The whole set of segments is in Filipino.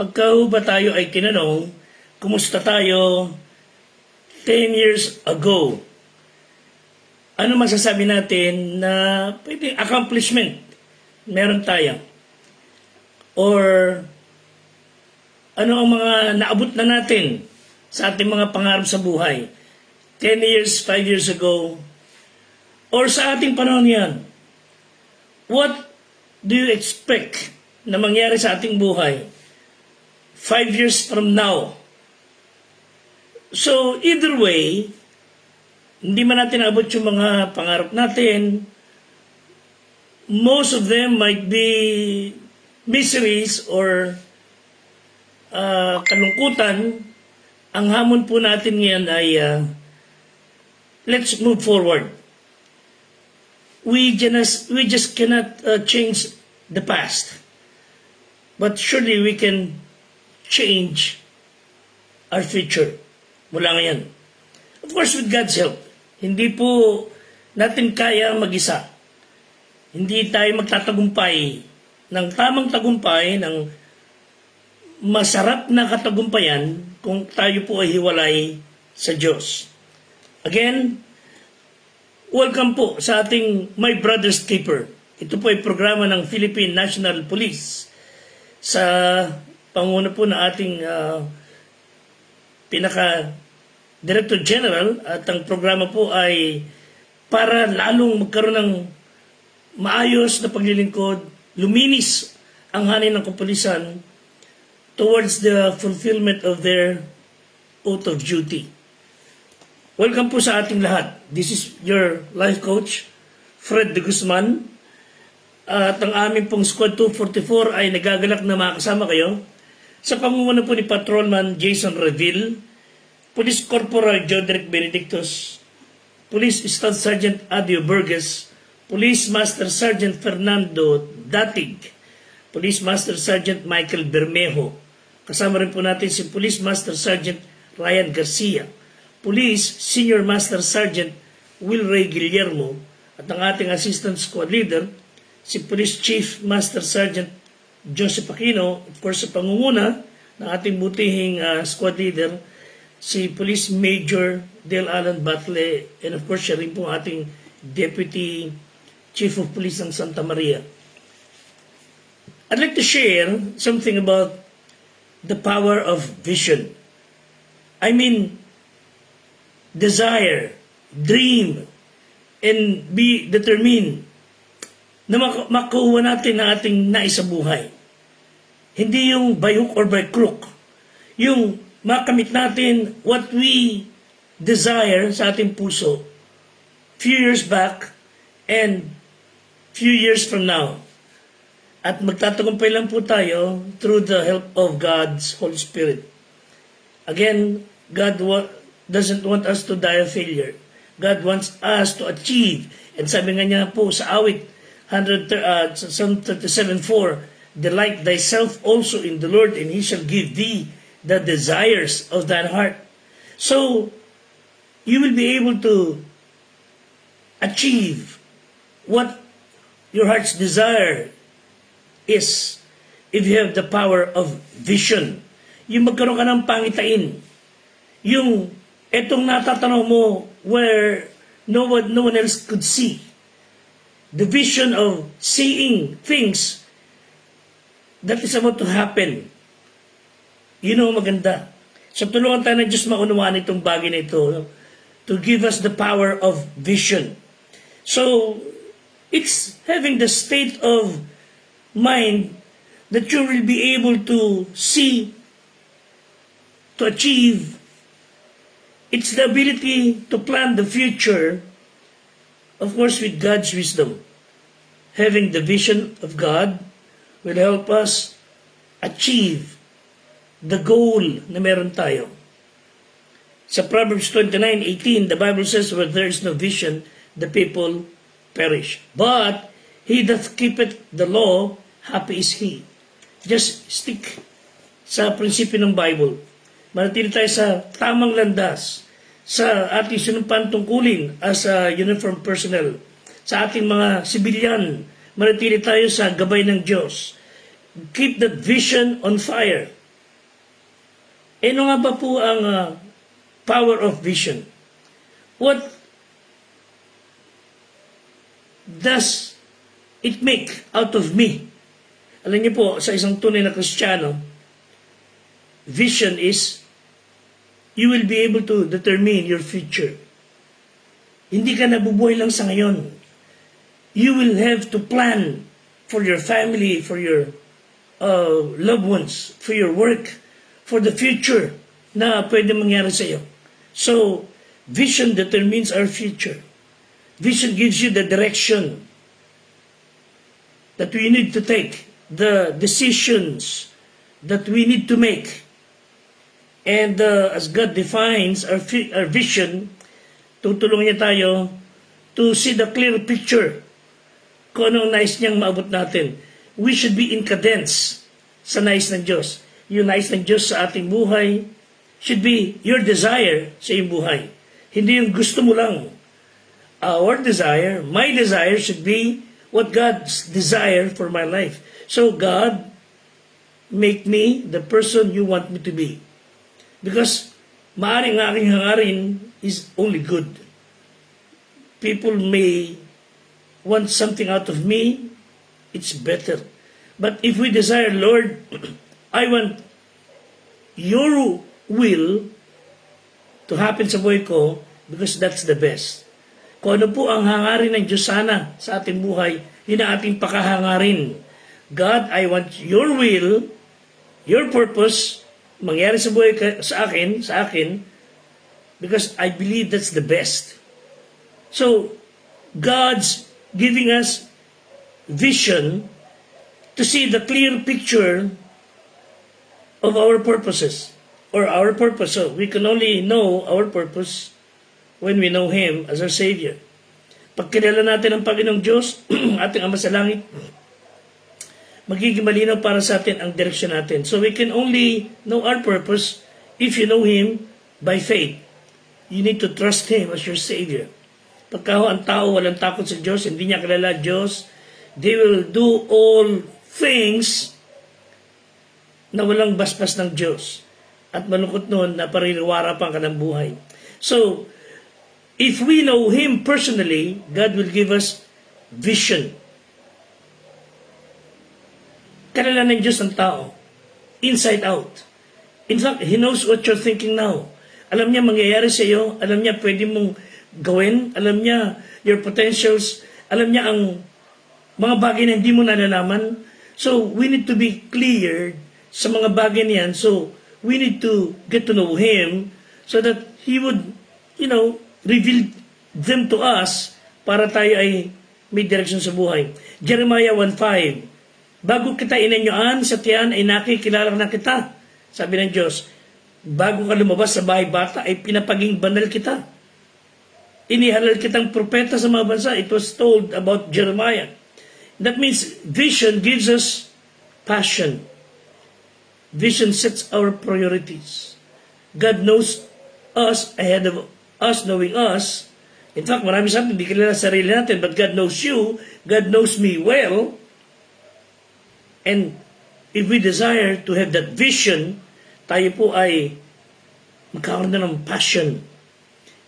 Pagka ba tayo ay tinanong, kumusta tayo 10 years ago? Ano masasabi natin na pwedeng accomplishment meron tayo? Or ano ang mga naabot na natin sa ating mga pangarap sa buhay? 10 years, 5 years ago, or sa ating panahon yan? What do you expect na mangyari sa ating buhay 5 years from now? So, either way, hindi man natin naabot yung mga pangarap natin. Most of them might be miseries or kalungkutan. Ang hamon po natin ngayon ay let's move forward. We just cannot change the past. But surely we can change our future mula ngayon. Of course, with God's help. Hindi po natin kaya mag-isa. Hindi tayo magtatagumpay ng tamang tagumpay, ng masarap na katagumpayan kung tayo po ay hiwalay sa Diyos. Again, welcome po sa ating My Brother's Keeper. Ito po ay programa ng Philippine National Police sa panguna po na ating pinaka-Director General, at ang programa po ay para lalong magkaroon ng maayos na paglilingkod, luminis ang hanay ng kapulisan towards the fulfillment of their oath of duty. Welcome po sa ating lahat. This is your life coach, Fred de Guzman. At ang aming pong Squad 244 ay nagagalak na makasama kayo sa pamumuno po ni Patrolman Jason Reville, Police Corporal Joderick Benedictus, Police Staff Sergeant Adio Burgess, Police Master Sergeant Fernando Datig, Police Master Sergeant Michael Bermejo. Kasama rin po natin si Police Master Sergeant Ryan Garcia, Police Senior Master Sergeant Will Ray Guillermo, at ang ating Assistant Squad Leader, si Police Chief Master Sergeant Joseph Aquino, of course sa pangunguna ng ating butihing Squad Leader, si Police Major Del Alan Batle, and of course siya rin po ating Deputy Chief of Police ng Santa Maria. I'd like to share something about the power of vision. I mean, desire, dream, and be determined na makuha natin ang ating nais sa buhay. Hindi yung by hook or by crook. Yung makamit natin what we desire sa ating puso few years back and few years from now. At magtatagumpay lang po tayo through the help of God's Holy Spirit. Again, God doesn't want us to die a failure. God wants us to achieve. And sabi nga niya po sa awit, Psalm 37:4, delight thyself also in the Lord, and He shall give thee the desires of thine heart. So, you will be able to achieve what your heart's desire is if you have the power of vision. Yung magkaroon ka ng pangitain. Yung etong natatanaw mo where no one else could see. The vision of seeing things that is about to happen. You know, maganda. So tulungan tayo ng Diyos maunawaan itong bagay na ito to give us the power of vision. So, it's having the state of mind that you will be able to see, to achieve. It's the ability to plan the future, of course, with God's wisdom. Having the vision of God will help us achieve the goal na meron tayo. Sa Proverbs 29:18, the Bible says, where there is no vision, the people perish. But he that keepeth the law, happy is he. Just stick sa prinsipyo ng Bible. Manatili tayo sa tamang landas, sa ating sinumpang tungkulin as a uniform personnel, sa ating mga sibilyan, manatili tayo sa gabay ng Diyos. Keep that vision on fire. Ano nga ba po ang power of vision? What does it make out of me? Alam niyo po, sa isang tunay na Kristiyano, vision is you will be able to determine your future. Hindi ka nabubuhay lang sa ngayon. You will have to plan for your family, for your loved ones, for your work, for the future na pwede mangyari sa iyo. So, vision determines our future. Vision gives you the direction that we need to take, the decisions that we need to make. And as God defines our vision, tutulungan niya tayo to see the clear picture kung anong nais niyang maabot natin. We should be in cadence sa nais ng Diyos. Yung nais ng Diyos sa ating buhay should be your desire sa iyong buhay. Hindi yung gusto mo lang. Our desire, my desire should be what God's desire for my life. So God, make me the person you want me to be. Because maaring aking hangarin is only good. People may want something out of me, it's better. But if we desire, Lord, I want your will to happen sa buhay ko because that's the best. Kung ano po ang hangarin ng Diyos sana sa ating buhay, yun ang ating pakahangarin. God, I want your will, your purpose, mangyari sa buhay sa akin, because I believe that's the best. So, God's giving us vision to see the clear picture of our purposes, or our purpose. So, we can only know our purpose when we know Him as our Savior. Pag kilala natin ang Panginoong Diyos, ating Ama sa Langit, magiging malinaw para sa atin ang direksyon natin. So we can only know our purpose if you know Him by faith. You need to trust Him as your Savior. Pagka ang tao walang takot sa Diyos, hindi niya kilala Diyos, they will do all things na walang basbas ng Diyos. At malungkot noon na paririwara pa ka ng buhay. So, if we know Him personally, God will give us vision. Kilala ng Diyos ang tao. Inside out. In fact, He knows what you're thinking now. Alam niya mangyayari sa iyo. Alam niya pwede mong gawin. Alam niya your potentials. Alam niya ang mga bagay na hindi mo nalalaman. So, we need to be clear sa mga bagay niyan. So, we need to get to know Him so that He would, reveal them to us para tayo ay may direksyon sa buhay. Jeremiah 1:5. Bago kita inanyuan sa tiyan ay nakikilala na kita. Sabi ng Diyos, bago ka lumabas sa bahay bata ay pinapaging banal kita. Inihalal kitang propeta sa mga bansa. It was told about Jeremiah. That means vision gives us passion. Vision sets our priorities. God knows us ahead of us knowing us. In fact, marami sa atin, hindi kilala sarili natin, but God knows you. God knows me well. And if we desire to have that vision, tayo po ay magkakaroon na ng passion.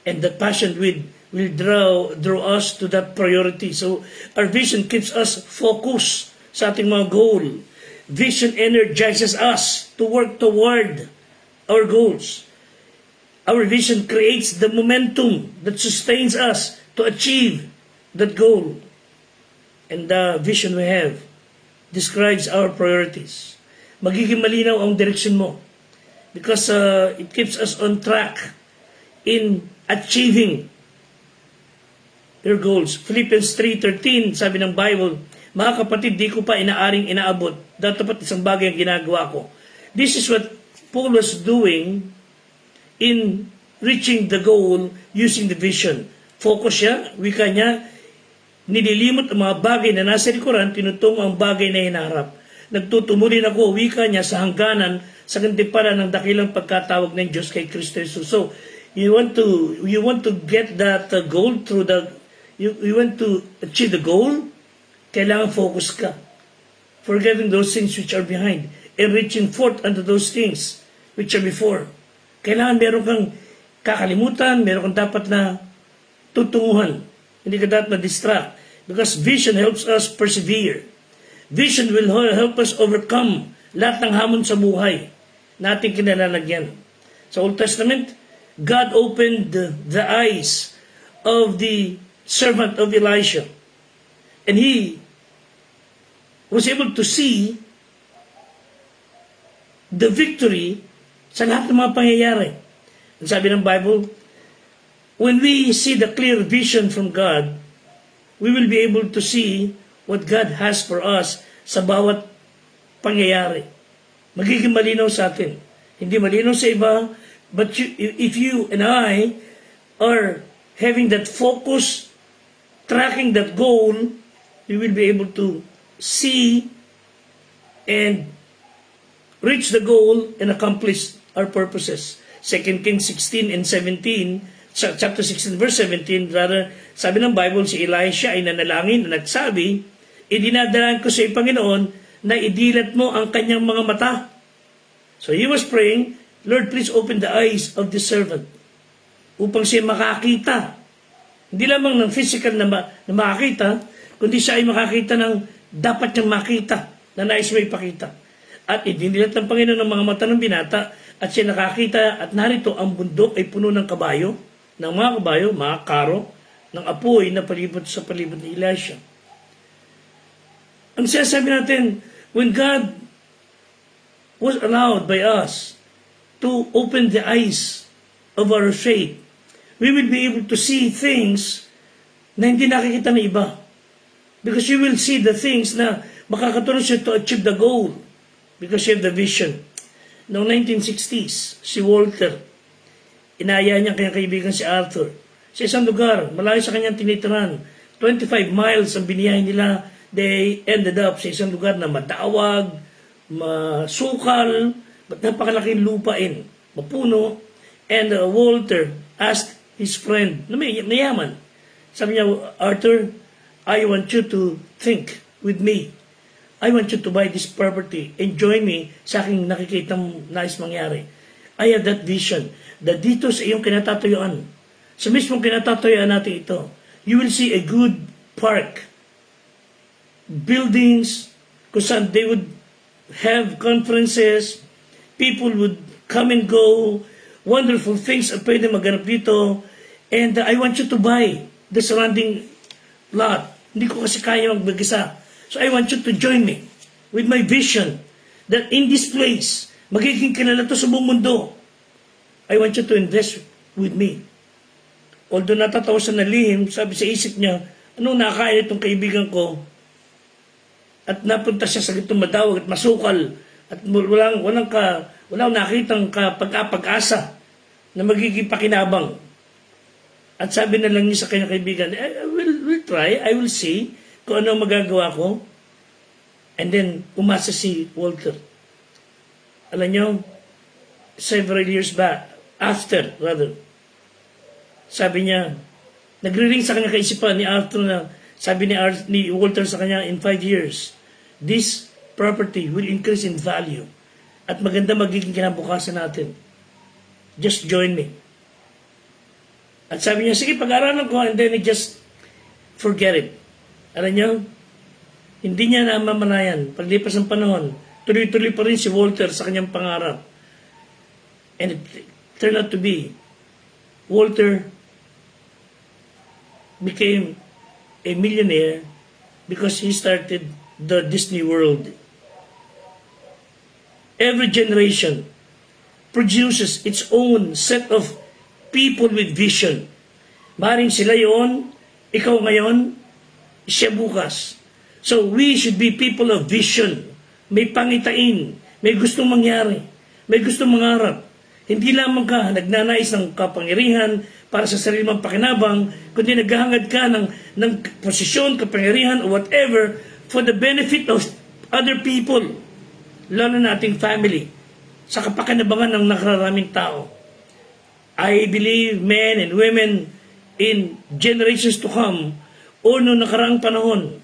And that passion will draw us to that priority. So our vision keeps us focused sa ating mga goal. Vision energizes us to work toward our goals. Our vision creates the momentum that sustains us to achieve that goal. And the vision we have describes our priorities. Magiging malinaw ang direksyon mo because it keeps us on track in achieving your goals. Philippians 3:13, sabi ng Bible, mga kapatid, di ko pa inaaring inaabot. Dapat isang bagay ang ginagawa ko. This is what Paul was doing in reaching the goal using the vision. Focus siya, wika niya, nililimot ang mga bagay na nasa likuran, tinutungo ang bagay na hinaharap. Nagtutumulin ako, wika niya, sa hangganan, sa gantimpalan ng dakilang pagkatawag ng Diyos kay Kristo Jesus. So, you want to get that goal through you want to achieve the goal, kailangan focus ka. Forgetting those things which are behind and reaching forth unto those things which are before. Kailangan meron kang kakalimutan, meron kang dapat na tutunguhan. Hindi ka dapat na-distract. Because vision helps us persevere. Vision will help us overcome lahat ng hamon sa buhay na ating kinalalagyan. Sa Old Testament, God opened the eyes of the servant of Elisha. And he was able to see the victory sa lahat ng mga pangyayari. Ang sabi ng Bible, when we see the clear vision from God, we will be able to see what God has for us sa bawat pangyayari. Magiging malinaw sa atin. Hindi malinaw sa iba, but if you and I are having that focus, tracking that goal, we will be able to see and reach the goal and accomplish our purposes. 2 Kings 16 and 17, chapter 16 verse 17, rather, sabi ng Bible, si Elisha ay nanalangin na nagsabi, idinadalan ko sa Panginoon na idilat mo ang kanyang mga mata. So he was praying, Lord, please open the eyes of the servant upang siya makakita. Hindi lamang ng physical na makakita, kundi siya ay makakita ng dapat niyang makita na nais mo ipakita. At idinilat ng Panginoon ng mga mata ng binata at siya nakakita at narito ang bundok ay puno ng kabayo, mga karo, ng apoy na palibot sa palibot ni Elisha. Ang sinasabi natin, when God was allowed by us to open the eyes of our faith, we will be able to see things na hindi nakikita ng iba. Because you will see the things na makakatulong siya to achieve the goal. Because you have the vision. Noong 1960s, si Walter, inaya niya kanyang kaibigan si Arthur. Sa isang lugar, malayo sa kanyang tinitiran, 25 miles ang biniyahin nila. They ended up sa isang lugar na matawag, masukal, but napakalaking lupain, mapuno. And Walter asked his friend, na mayaman, sabi niya, Arthur, I want you to think with me. I want you to buy this property and join me sa aking nakikitang nais mangyari. I have that vision that dito sa iyong kinatatuyuan, sa mismong kinatatuyuan natin ito, you will see a good park, buildings, kung saan they would have conferences, people would come and go, wonderful things ang pwede maganap dito, and I want you to buy the surrounding lot. Hindi ko kasi kaya magbagisa. So I want you to join me with my vision that in this place, magiging kilala to sa buong mundo. I want you to invest with me. Although natatawa siya na lihim, sabi sa isip niya, anong nakain itong kaibigan ko? At napunta siya sa gitong madawag at masukal at walang nakitang pag-asa na magiging pakinabang. At sabi na lang niya sa kanyang kaibigan, we'll try, I will see kung ano magagawa ko. And then, umasa si Walter. Alam niyo, several years back, sabi niya, nagre-ring sa kanya kaisipan ni Arthur na, sabi ni Walter sa kanya, in 5 years, this property will increase in value at maganda magiging kinabukasan natin. Just join me. At sabi niya, sige, pag-aralan ko, and then he just forget it. Alam niyo, hindi niya namamalayan. Paglipas ng panahon, tuloy-tuloy pa rin si Walter sa kanyang pangarap. And it turned out to be, Walter became a millionaire because he started the Disney World. Every generation produces its own set of people with vision. Maring sila yon, ikaw ngayon, siya bukas. So we should be people of vision. May pangitain, may gustong mangyari, may gustong mangarap. Hindi lamang ka nagnanais ng kapangyarihan para sa sarili mong pakinabang, kundi naghahangad ka ng posisyon, kapangyarihan, or whatever for the benefit of other people, lalo na ating family, sa kapakinabangan ng nakararaming tao. I believe men and women in generations to come o noong nakaraang panahon,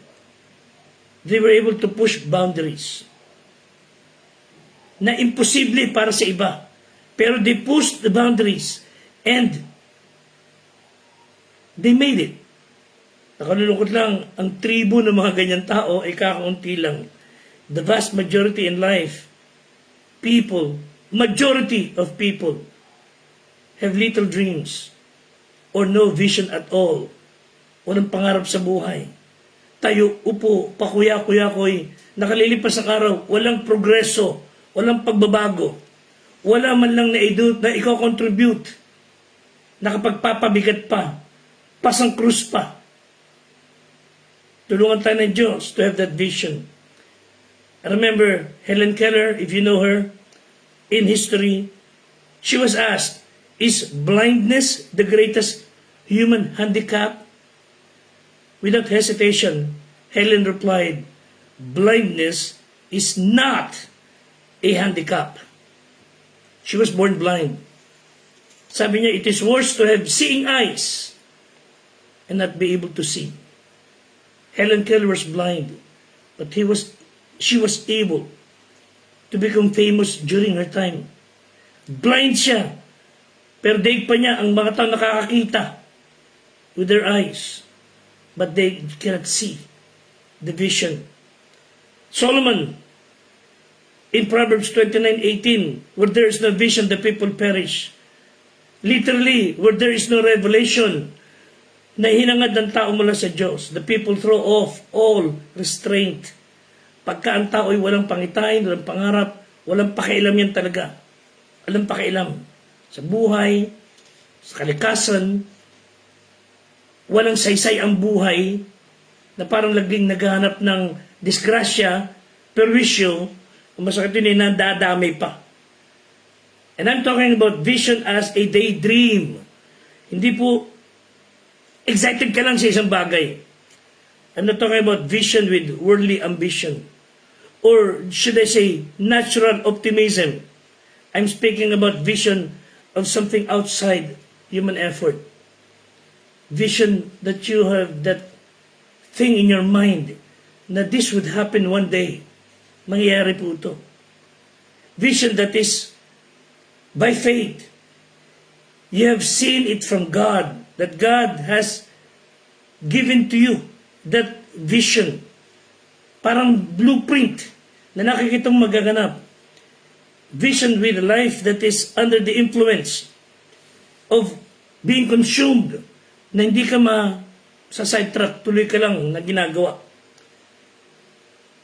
they were able to push boundaries na imposible para sa iba. Pero they pushed the boundaries and they made it. Nakalulungkot lang, ang tribo ng mga ganyan tao ay kakaunti lang. The vast majority in life, majority of people have little dreams or no vision at all. Walang pangarap sa buhay. Tayo, upo, pakuya-kuya-koy, nakalilipas ang araw, walang progreso, walang pagbabago, wala man lang na ikaw contribute, nakapagpapabigat pa, pasang krus pa. Tulungan tayo ng Diyos to have that vision. I remember Helen Keller, if you know her, in history, she was asked, is blindness the greatest human handicap? Without hesitation, Helen replied, blindness is not a handicap. She was born blind. Sabi niya, it is worse to have seeing eyes and not be able to see. Helen Keller was blind, but she was able to become famous during her time. Blind siya, pero daig pa niya ang mga tao nakakakita with their eyes, but they cannot see the vision. Solomon, in Proverbs 29:18, where there is no vision, the people perish. Literally, where there is no revelation, na hinangad ng tao mula sa Diyos, the people throw off all restraint. Pagka ang tao ay walang pangitain, walang pangarap, walang pakialam yan talaga. Walang pakialam sa buhay, sa kalikasan, walang saysay ang buhay, na parang laging naghahanap ng disgrasya, perwisyo, masakit yun ay nadadamay pa. And I'm talking about vision as a daydream. Hindi po excited ka lang sa isang bagay. I'm not talking about vision with worldly ambition. Or should I say, natural optimism. I'm speaking about vision of something outside human effort. Vision that you have that thing in your mind na this would happen one day. Mangyayari po ito. Vision that is by faith. You have seen it from God, that God has given to you that vision. Parang blueprint na nakikitang magaganap. Vision with a life that is under the influence of being consumed, na hindi ka sa sidetrack, tuloy ka lang na ginagawa.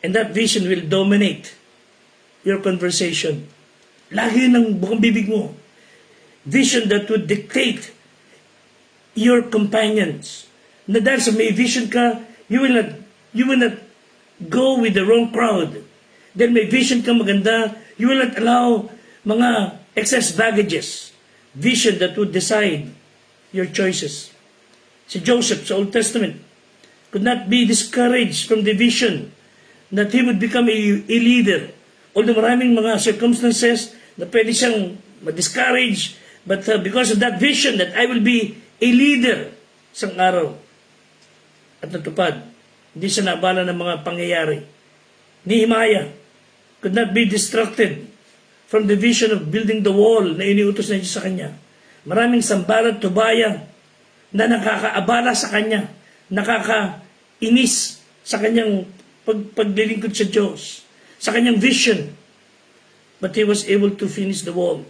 And that vision will dominate your conversation. Lagi yun ang bukang bibig mo. Vision that would dictate your companions. Na dahil sa may vision ka, you will not go with the wrong crowd. Then may vision ka maganda, you will not allow mga excess baggages. Vision that would decide your choices. Si Joseph sa Old Testament could not be discouraged from the vision that he would become a leader. Although maraming mga circumstances na pwede siyang ma-discourage, but because of that vision that I will be a leader isang araw, at natupad, hindi siya nabala ng mga pangyayari. Nehemiah could not be distracted from the vision of building the wall na iniutos na Diyos sa kanya. Maraming sambalat, tubaya na nakakaabala sa kanya, nakakainis sa kanyang paglilingkod sa Diyos, sa kanyang vision. But he was able to finish the wall.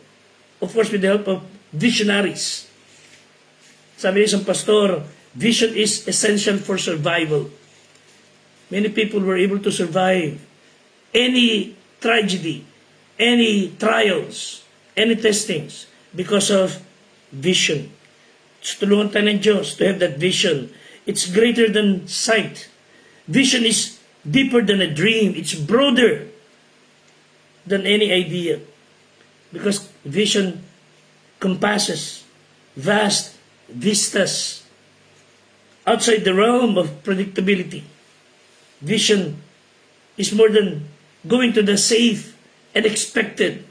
Of course, with the help of visionaries. Sabi ng isang pastor, vision is essential for survival. Many people were able to survive any tragedy, any trials, any testings because of vision. So, tulungan tayo ng Diyos to have that vision. It's greater than sight. Vision is deeper than a dream. It's broader than any idea. Because vision compasses vast vistas outside the realm of predictability. Vision is more than going to the safe and expected,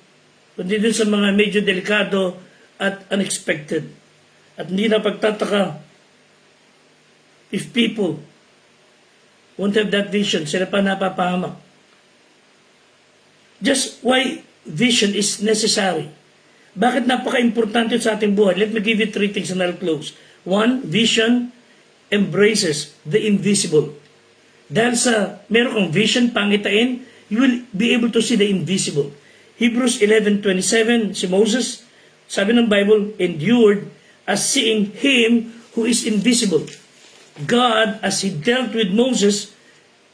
kundi dun sa mga medyo delikado at unexpected. At hindi na pagtataka if people won't have that vision, sila pa napapahamak. Just why vision is necessary. Bakit napaka-importante sa ating buhay? Let me give you 3 things and I'll close. 1, vision embraces the invisible. Dahil sa meron kang vision, pangitain, you will be able to see the invisible. Hebrews 11:27, si Moses, sabi ng Bible, endured as seeing Him who is invisible. God, as He dealt with Moses,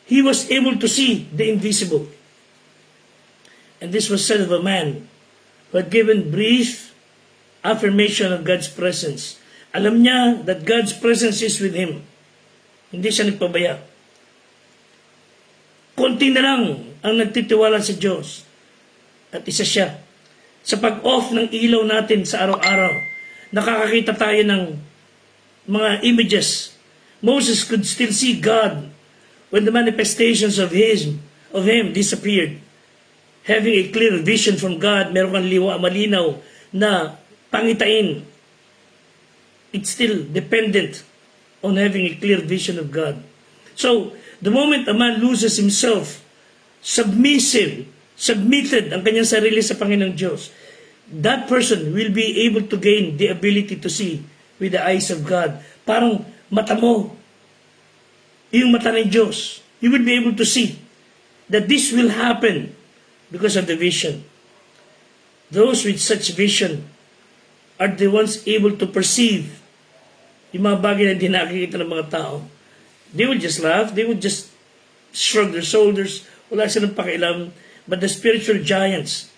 He was able to see the invisible. And this was said of a man who had given brief affirmation of God's presence. Alam niya that God's presence is with him. Hindi siya nagpabaya. Konti na lang ang nagtitiwala sa Diyos. At isa siya. Sa pag-off ng ilaw natin sa araw-araw, nakakakita tayo ng mga images. Moses could still see God when the manifestations of Him disappeared. Having a clear vision from God, meron kang malinaw na pangitain. It's still dependent on having a clear vision of God. So, the moment a man loses himself, submitted ang kanyang sarili sa Panginoong Diyos, that person will be able to gain the ability to see with the eyes of God. Parang mata mo, yung mata ng Diyos. You will be able to see that this will happen because of the vision. Those with such vision are the ones able to perceive yung mga bagay na hindi nakikita ng mga tao. They would just laugh, they would just shrug their shoulders, wala silang pakialam. But the spiritual giants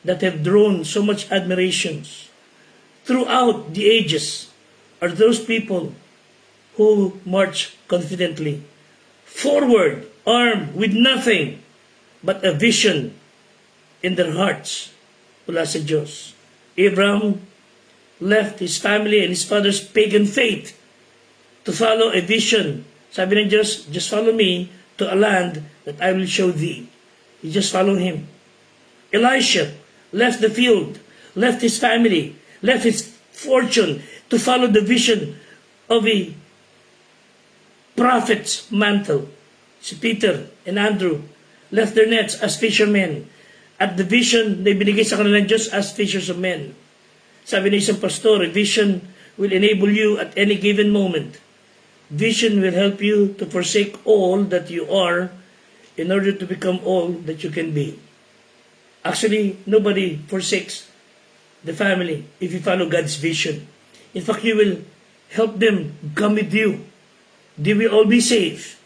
that have drawn so much admirations throughout the ages are those people who march confidently forward, armed with nothing but a vision in their hearts mula sa Diyos. Abraham left his family and his father's pagan faith to follow a vision. Sabi ng Diyos, just follow me to a land that I will show thee. He just followed him. Elisha left the field, left his family, left his fortune to follow the vision of a prophet's mantle. Si Peter and Andrew left their nets as fishermen. At the vision na ibinigay sa kanila ng Diyos as fishers of men. Sabi ng isang pastor, a vision will enable you at any given moment. Vision will help you to forsake all that you are in order to become all that you can be. Actually, nobody forsakes the family if you follow God's vision. In fact, you will help them come with you. They will all be safe.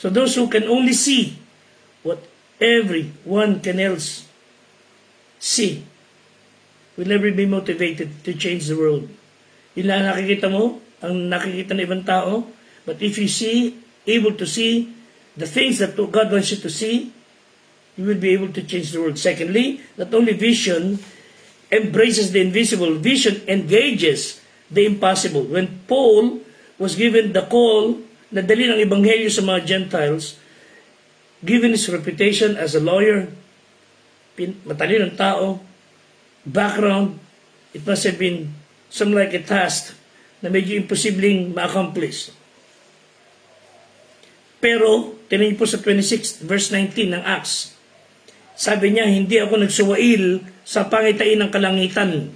So those who can only see what everyone can else see will never be motivated to change the world. Yun lang nakikita mo, ang nakikita ng ibang tao. But if you able to see the things that God wants you to see, you will be able to change the world. Secondly, not only vision embraces the invisible, vision engages the impossible. When Paul was given the call na dali ng Ebanghelyo sa mga Gentiles, given his reputation as a lawyer, matalinong tao, background, it must have been some like a task na medyo imposibleng ma-accomplish. Pero, tingnan niyo po sa 26 verse 19 ng Acts, sabi niya, hindi ako nagsuwail sa pangitain ng kalangitan.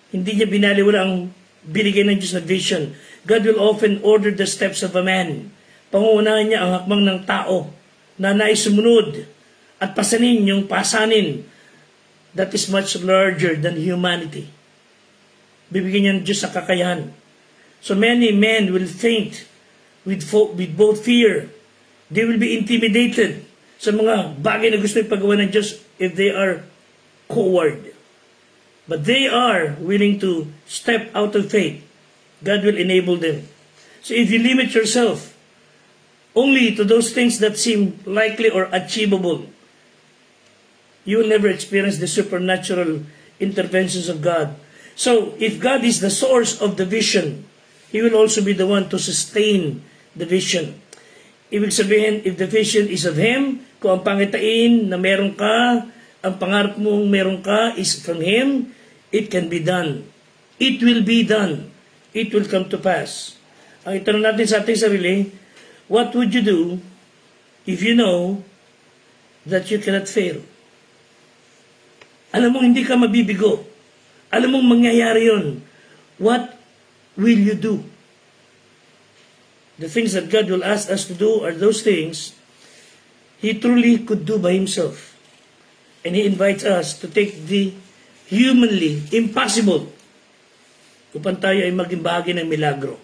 Hindi niya binaliwala ang binigay ng Diyos na vision. God will often order the steps of a man. Pangunahan niya ang hakbang ng tao na nais sumunod at pasanin yung pasanin that is much larger than humanity. Bibigyan niya ng Diyos sa kakayahan. So many men will faint with both fear. They will be intimidated sa mga bagay na gusto ipagawa ng Diyos if they are coward. But they are willing to step out of faith. God will enable them. So if you limit yourself only to those things that seem likely or achievable, you will never experience the supernatural interventions of God. So, if God is the source of the vision, He will also be the one to sustain the vision. Ibig sabihin, if the vision is of Him, kung ang pangitain na meron ka, ang pangarap mong meron ka is from Him, it can be done. It will be done. It will come to pass. Ang itanong natin sa ating sarili, what would you do if you know that you cannot fail? Alam mo, hindi ka mabibigo alam mong mangyayari yun, what will you do? The things that God will ask us to do are those things He truly could do by Himself. And He invites us to take the humanly impossible upang tayo ay maging bahagi ng milagro.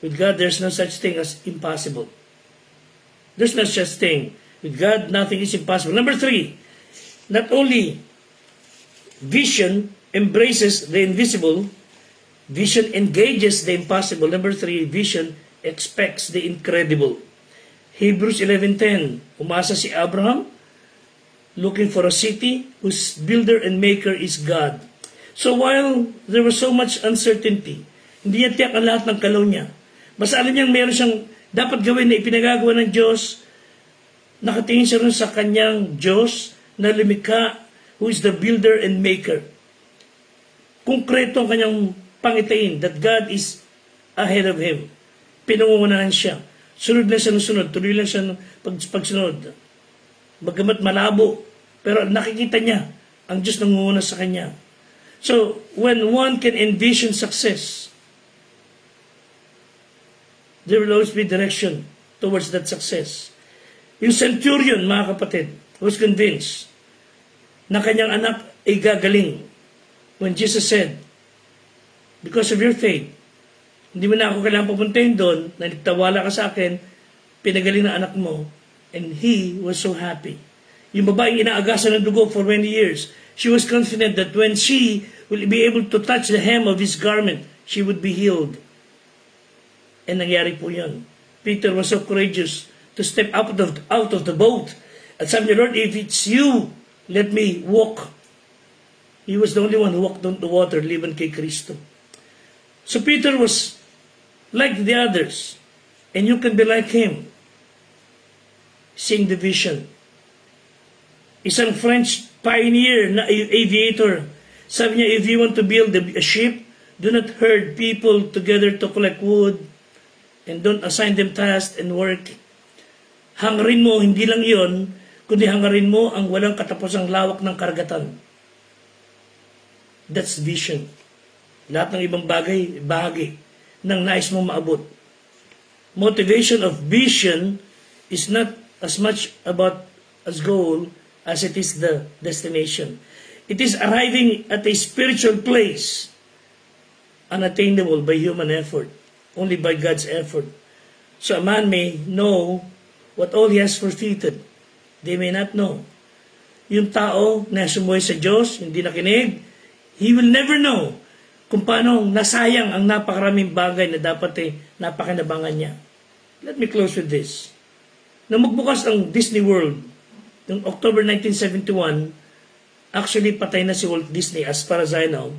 With God, there's no such thing as impossible. There's no such thing. With God, nothing is impossible. Number 3, not only vision embraces the invisible, vision engages the impossible. Number 3, vision expects the incredible. Hebrews 11:10, umasa si Abraham, looking for a city whose builder and maker is God. So while there was so much uncertainty, hindi niya tiyak ang lahat ng kalaw niya. Basta alam niyang meron siyang dapat gawin na ipinagagawa ng Diyos, nakatingin siya rin sa kanyang Diyos na lumikha, who is the builder and maker. Konkreto ang kanyang pangitain that God is ahead of him. Pinangungunahan siya. Sunod lang siya ng sunod. Tuloy lang siya ng pagsunod. Bagamat malabo, pero nakikita niya ang Diyos nangunguna sa kanya. So, when one can envision success, there will always be direction towards that success. Yung centurion, mga kapatid, was convinced na kanyang anak ay gagaling when Jesus said, because of your faith, hindi mo na ako kailangan pupuntahin doon, nagtawala ka sa akin, pinagaling na anak mo, and he was so happy. Yung babaeng inaagasan ng dugo for many years, she was confident that when she will be able to touch the hem of his garment, she would be healed. And nangyari po yun. Peter was so courageous to step out of the boat. At sabi niya, Lord, if it's you, let me walk. He was the only one who walked on the water, liban kay Kristo. So Peter was like the others, and you can be like him, seeing the vision. Isang French pioneer na aviator, sabi niya, if you want to build a ship, do not herd people together to collect wood, and don't assign them tasks and work. Hangarin mo, hindi lang yon, kundi hangarin mo ang walang katapusang lawak ng karagatan. That's vision. Lahat ng ibang bagay, bahagi ng nais mong maabot. Motivation of vision is not as much about as goal as it is the destination. It is arriving at a spiritual place unattainable by human effort, only by God's effort. So a man may know what all he has forfeited. They may not know. Yung tao na sumuhay sa Diyos, hindi nakinig, he will never know kung paano nasayang ang napakaraming bagay na dapat napakinabangan niya. Let me close with this. Nang magbukas ang Disney World, noong October 1971, actually patay na si Walt Disney as far as I know.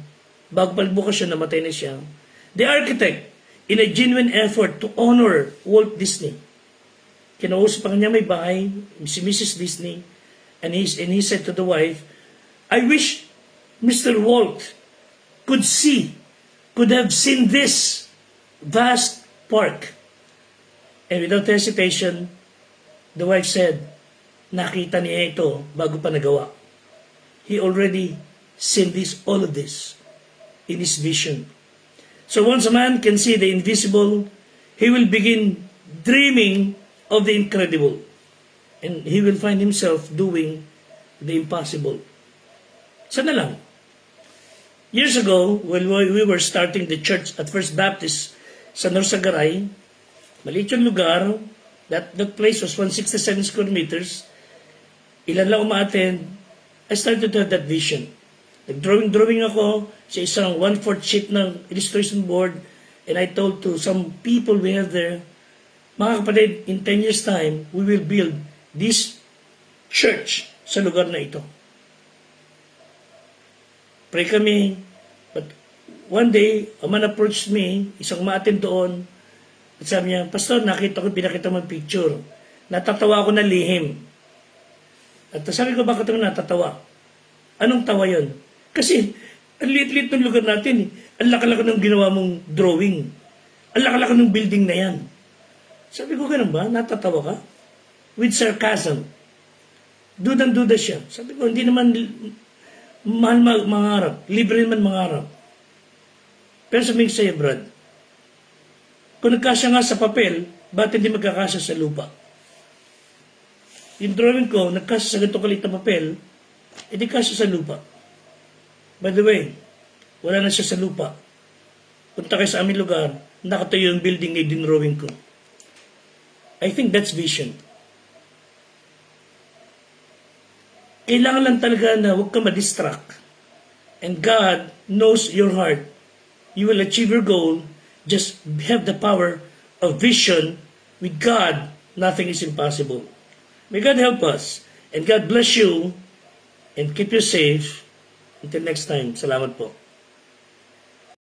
Bago pagbukas siya, namatay na siya. The architect, in a genuine effort to honor Walt Disney, kinausap pa kanya may bahay, si Mrs. Disney, and he said to the wife, I wish Mr. Walt could have seen this vast park. And without hesitation, the wife said, nakita niya ito bago pa nagawa. He already seen all of this in his vision. So once a man can see the invisible, he will begin dreaming of the incredible. And he will find himself doing the impossible. Sana lang. Years ago, when we were starting the church at First Baptist sa Norsagaray, maliit yung lugar, that place was 167 square meters, ilan lang umaattend, I started to have that vision. Nag-drawing ako sa isang 1/4 sheet ng illustration board, and I told to some people we have there, mga kapatid, in 10 years time, we will build this church sa lugar na ito. Pray kami, but one day, a man approached me, isang maatin doon, at sabi niya, Pastor, pinakita mo picture. Natatawa ako na lihim. At sabi ko, bakit ako natatawa? Anong tawa yon? Kasi, ang liit-liit ng lugar natin, ang laki-laki ng ginawa mong drawing. Ang laki-laki ng building na yan. Sabi ko, ganun ba? Natatawa ka? With sarcasm. Dudang-duda siya. Sabi ko, hindi naman Mahal mangarap. Libre naman mangarap. Pero sabihin ko sa'yo, Brad, kung nagkasya nga sa papel, ba't hindi magkakasya sa lupa? Yung drawing ko, nagkasya sa ganito kalit na papel, edi kasya sa lupa. By the way, wala na siya sa lupa. Punta kayo sa aming lugar, nakatayo yung building na dinrawing ko. I think that's vision. Kailangan lang talaga na huwag ka ma-distract. And God knows your heart. You will achieve your goal. Just have the power of vision. With God, nothing is impossible. May God help us. And God bless you. And keep you safe. Until next time. Salamat po.